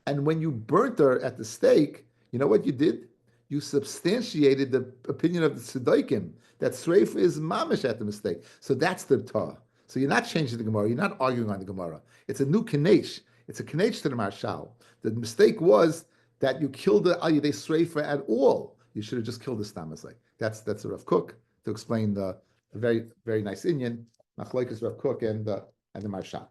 And when you burnt her at the stake, you know what you did? You substantiated the opinion of the Tzedaikim that sreifa is mamish at the mistake. So that's the Torah. So you're not changing the Gemara. You're not arguing on the Gemara. It's a new Kanesh. It's a Kanesh to the Marshal. The mistake was that you killed the Al Yidei Sreifa at all. You should have just killed the Stamazai. That's a Rav Kook to explain the very, very nice Inyan, Machlokes Rav Kook and the Marshal.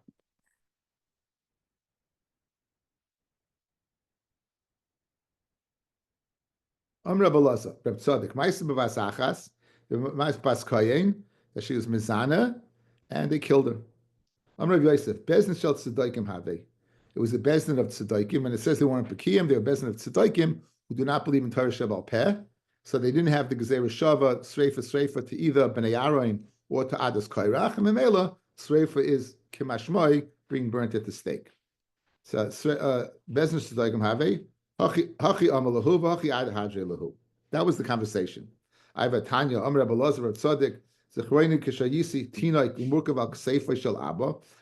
Rabbi Laza, Reb Tzaddik, Ma'aseh b'vas achas, bas koyin, that she was mizana, and they killed her. Rabbi Yosef, Bezdin shel tzedaikim have. It was the Bezdin of tzedaikim, and it says they weren't pekiyim, they were Bezdin of tzedaikim who do not believe in Torah Shebal Peh, so they didn't have the Gezerah Shava, Sreifa to either Bnei Yaroin or to Adas Kairach, and Memela, Sreifa is Kimashmoi, being burnt at the stake. So Bezdin tzedaikim have. That was the conversation. I have a Tanya, Rabbi Elazar Tzaddik,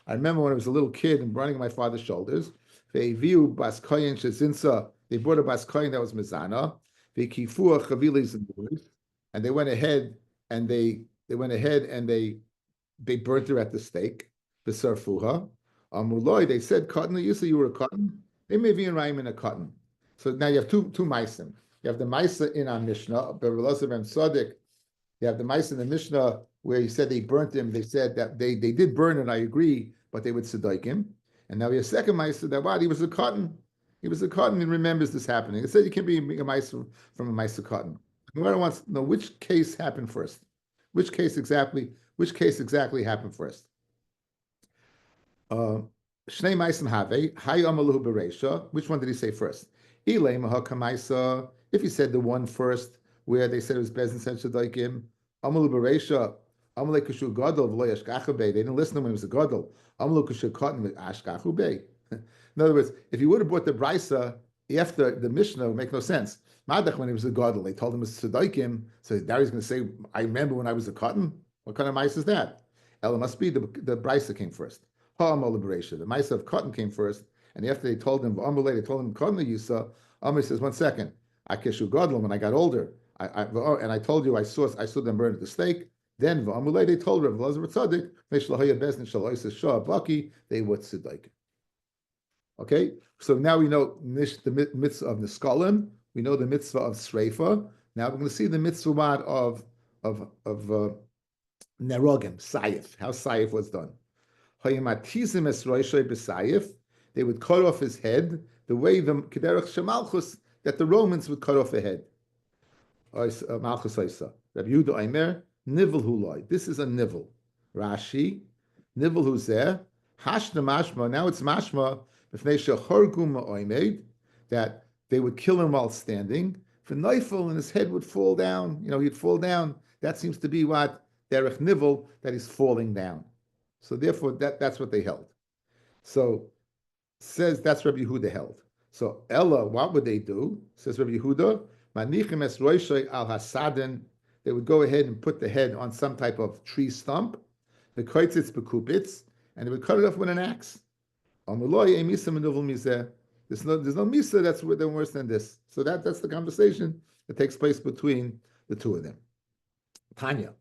I remember when I was a little kid and running on my father's shoulders. They brought a baskoyin that was mizana. And they went ahead and they burnt her at the stake. They said, cotton, you say you were a cotton. They may be in rhyme in a cotton. So now you have two meisim. You have the meisa in our Mishnah, you have the meisa in the Mishnah where he said they burnt him. They said that they did burn it, I agree, but they would tzedek him. And now we have second meisa that he was a cotton. He was a cotton and remembers this happening. It said you can't be a meisa from a meisa cotton. Whoever wants to know which case happened first. Which case exactly happened first? Shnei meisim have, hay amaluhu bereisha. Which one did he say first? If he said the one first, where they said it was Bezdin said Shadaikim, Amalu Bereisha, Amalek Kushu Gadol, V'lo Yashkachu Bey. They didn't listen to him when he was a Gadol. Amalu Kushu Cotton with Ashkachu Bey. In other words, if he would have brought the Brisa after the Mishnah, it would make no sense. Madach, when he was a Gadol, they told him it was Shadaikim, so now he's going to say, I remember when I was a Cotton. What kind of mice is that? Ella must be the Brisa came first. Ha Amalu Bereisha. The mice of Cotton came first. And after they told him, they told him, Amr says, 1 second, Akeshu Godlam, when I got older, and I told you I saw them burn at the stake. Then they told Rav Elazar Tzaddik, they would tzedek. Okay, so now we know the mitzvah of Niskalim, we know the mitzvah of Sreifa. Now we're going to see the mitzvah of Nerogim, Sayif, how Sayif was done. They would cut off his head the way the Kederach Shemalchus that the Romans would cut off a head. Malchus Isa. Rabbi Yehuda Aimer, Nivel Huloi. This is a Nivel. Rashi, Nivel Huzeh, Hashna Mashma. Now it's Mashma, that they would kill him while standing. For Neifel, and his head would fall down. He'd fall down. That seems to be what Derech Nivel, that he's falling down. So therefore, that's what they held. So Says that's Rabbi Yehuda held. So Ella, what would they do? Says Rabbi Yehuda, Manichem es roishay al hasadin. They would go ahead and put the head on some type of tree stump, the koitzitz bekupitz, and they would cut it off with an axe. There's no misa that's worse than this. So that's the conversation that takes place between the two of them. Tanya.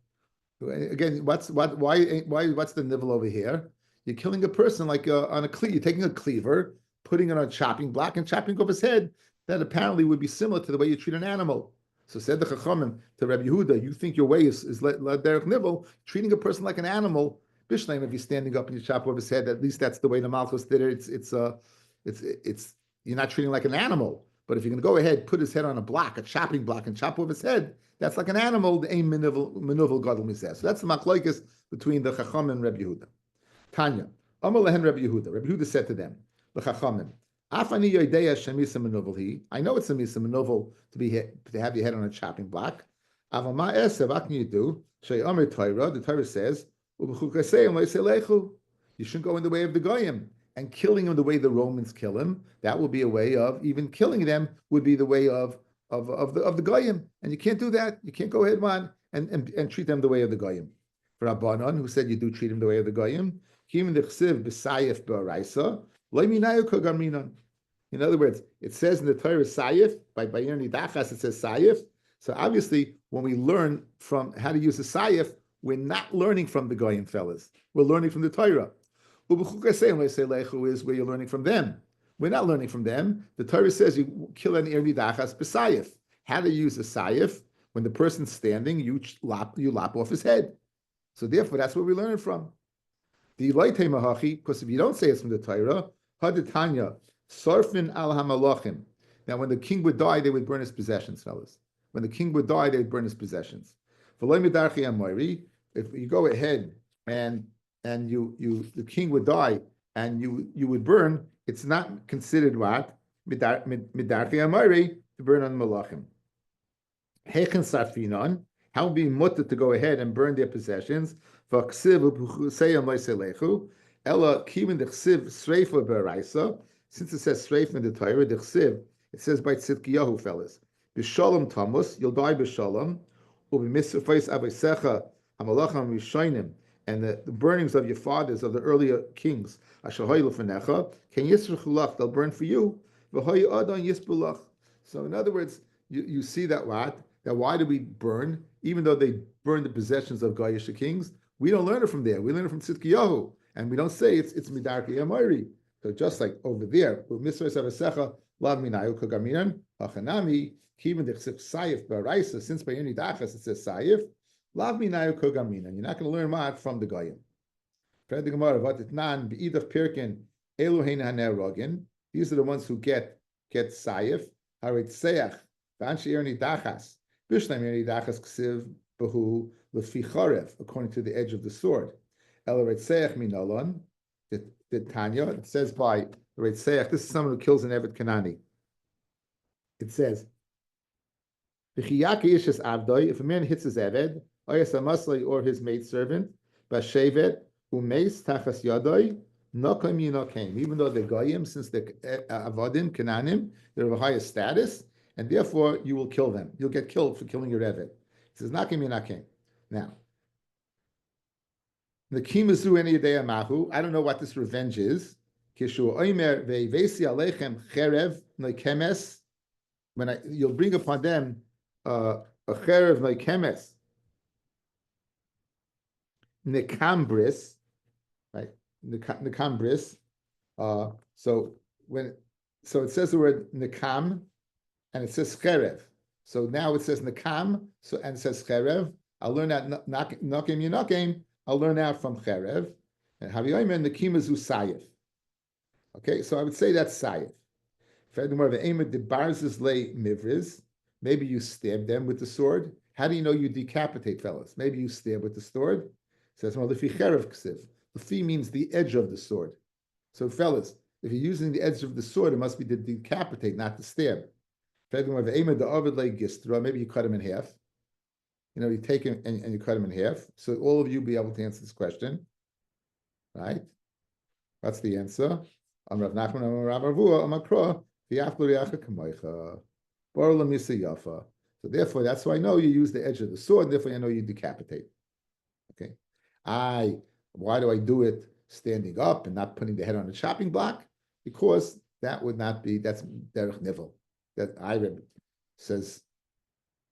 Again, what's the nivel over here? You're killing a person like on a cleaver. You're taking a cleaver, putting it on a chopping block, and chopping off his head. That apparently would be similar to the way you treat an animal. So said the Chachamim to Rabbi Yehuda, you think your way is let derech nivel, treating a person like an animal. Bishleim, if you're standing up and you chop off his head, at least that's the way the Malchus did it. It's you're not treating like an animal. But if you're going to go ahead, put his head on a chopping block, and chop off his head, that's like an animal. The aim minovel gadol miseh. So that's the machlokes between the Chacham and Rabbi Yehuda. Tanya, Amar lehen Rabbi Yehuda. Rabbi Yehuda said to them, the Chachamim, Afani yodeya shemisa minovel he. I know it's a misa minovel to have your head on a chopping block. Aval ma esev, what can you do? Shei Amar Torah. The Torah says, Ubechukasei loiselechu. You shouldn't go in the way of the goyim. And killing him the way the Romans kill him, that will be a way of, even killing them would be the way of the goyim, and you can't do that. You can't go ahead on and treat them the way of the goyim. For Rabbanon, who said you do treat them the way of the goyim, in other words, it says in the Torah sayif by Yerni Dachas, it says sayif. So obviously, when we learn from how to use a sayif, we're not learning from the goyim fellas. We're learning from the Torah. Is where you're learning from them. We're not learning from them. The Torah says you kill an irni dachas b'sayif. How to use a sayif? When the person's standing, you lop off his head. So therefore, that's where we learn from. The Ilaitei Mahachi, because if you don't say it's from the Torah, Haditanya, Sarfin al Hamalachim. Now, when the king would die, they would burn his possessions, fellas. When the king would die, they would burn his possessions. If you go ahead and the king would die and you would burn, it's not considered what? Midarchi Amari to burn on Malachim. Hechen Sarfinon, how would be mutter to go ahead and burn their possessions? Since it says Sreif in the Torah, it says by Tzidkiyahu, fellas. B'shalom Tamus, you'll die b'shalom. U'b'misrfais aveisecha hamalachim rishonim, and the burnings of your fathers, of the earlier kings, they'll burn for you. So in other words, you see that why do we burn? Even though they burned the possessions of Goyish kings, we don't learn it from there. We learn it from Tzidkiyahu. And we don't say it's Midarki Amari. So just like over there, since by Yoni Dachas it says Sayif, Lav minayu kogamina. You're not going to learn much from the Goyim. These are the ones who get sayif. Haritzeach v'anshi erni dachas b'shleim erni dachas ksiv b'hu lefi chorev, according to the edge of the sword. El haritzeach minolon. The Tanya, it says by the Ritzeach, this is someone who kills an Evet Kanani. It says, if a man hits his Eved, or his maidservant, Bashevet, Umeis Tachas Yadoi, Nokim Yinokim, even though they're Goyim, since they're Avadim, Kananim, they're of a higher status, and therefore you will kill them. You'll get killed for killing your Eved. It says, Nakim Yinakim. Now, the Kimazu any day Amahu, I don't know what this revenge is. Kishu Oimer Veivesi Alechem Cherev Nekemes, when you'll bring upon them a Cherev Nekemes. Nekambris, right? Nekambris. So it says the word nekam, and it says cherev. So now it says nekam, and it says cherev. I'll learn that nakim yinakim. I'll learn that from cherev. And haviyomer nekim is usayif. Okay, so I would say that's sayif. Maybe you stab them with the sword. How do you know you decapitate, fellas? Maybe you stab with the sword. It says, well, lefi cherev ksiv. Lefi means the edge of the sword. So, fellas, if you're using the edge of the sword, it must be to decapitate, not to stab. Maybe you cut him in half. You take him and you cut him in half. So all of you be able to answer this question. Right? That's the answer. Rav Nachman, Rav Ravua, Amakra, V'yaflu Riacha Kamoicha, Bar Lamisa Yafa. So therefore, that's why I know you use the edge of the sword, and therefore I know you decapitate. Okay. Why do I do it standing up and not putting the head on the chopping block? Because that would not be, that's derech nivel. That says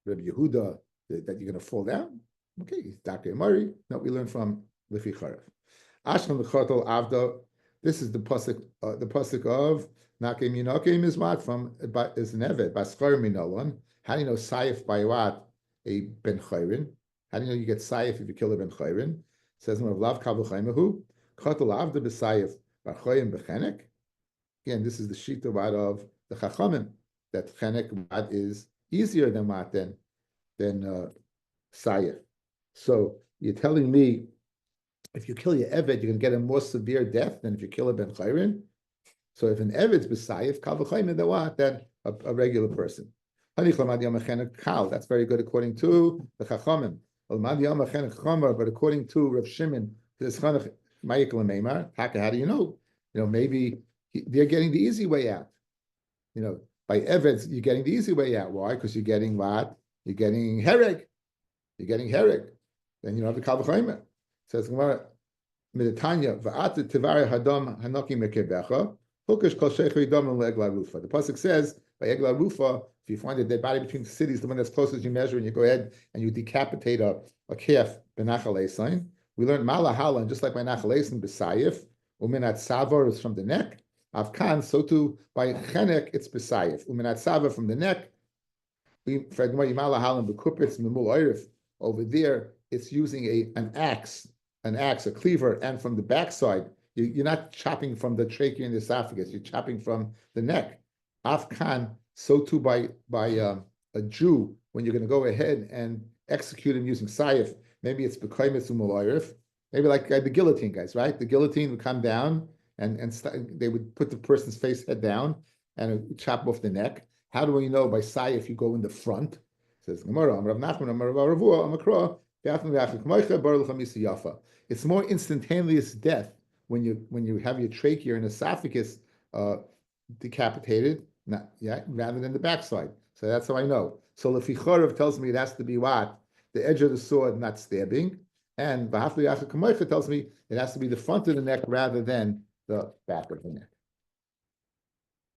Rabbi Yehuda that you're going to fall down. Okay, Dr. Amari. No, we learn from Lifi Charev. Ashram l'chotel avda. This is the pasuk of Nakim Yinokim is what from is an eved baschar minolon. How do you know Saif by what? A ben chayrin. How do you know you get Saif if you kill a ben chayrin? It says of lav kavuchaymahu chotel avda b'Saif b'chayim b'chenek. Again, this is the shita of the Chachamim that chenek is easier than what than Saif. So you're telling me if you kill your Eved, you're going to get a more severe death than if you kill a Ben Chayrin. So if an Eved's B'Sayif, Kal V'Chayim, then what? Then a regular person. That's very good according to the Chachamim. But according to Rav Shimon, how do you know? Maybe they're getting the easy way out. By Eved's, you're getting the easy way out. Why? Because you're getting what? You're getting Hereg. You're getting Hereg. Then you don't have the Kal V'Chayim. Says Gemara, Meditanya, Va'at Tivari Hadam Hanoki Mekebecha, Hukish Kol Shecher Yidom Egla Rufa. The pasuk says, by Egla Rufa, if you find a dead body between the cities, the one that's closest you measure, and you go ahead and you decapitate a calf, Benachal Esain. We learned Malahala, and just like by Nachal Esain, B'Sayif, Uminat Savar is from the neck. Avkan, so too by Chenek, it's B'Sayif. Uminat Savar from the neck. Over there, it's using an axe, a cleaver, and from the backside, you're not chopping from the trachea and the esophagus, you're chopping from the neck. Afkan, so too by a Jew, when you're going to go ahead and execute him using sayif, maybe it's b'kaimis u'malayif, maybe like the guillotine guys, right? The guillotine would come down and they would put the person's head down and chop off the neck. How do we know by sayif you go in the front? It says Gemara, Rav Nachman, Rav Ravua, Amakra. It's more instantaneous death when you have your trachea and esophagus decapitated, rather than the backside. So that's how I know. So Lefi Chorav tells me it has to be what? The edge of the sword, not stabbing. And Bahafli Yacha Kamoicha tells me it has to be the front of the neck rather than the back of the neck.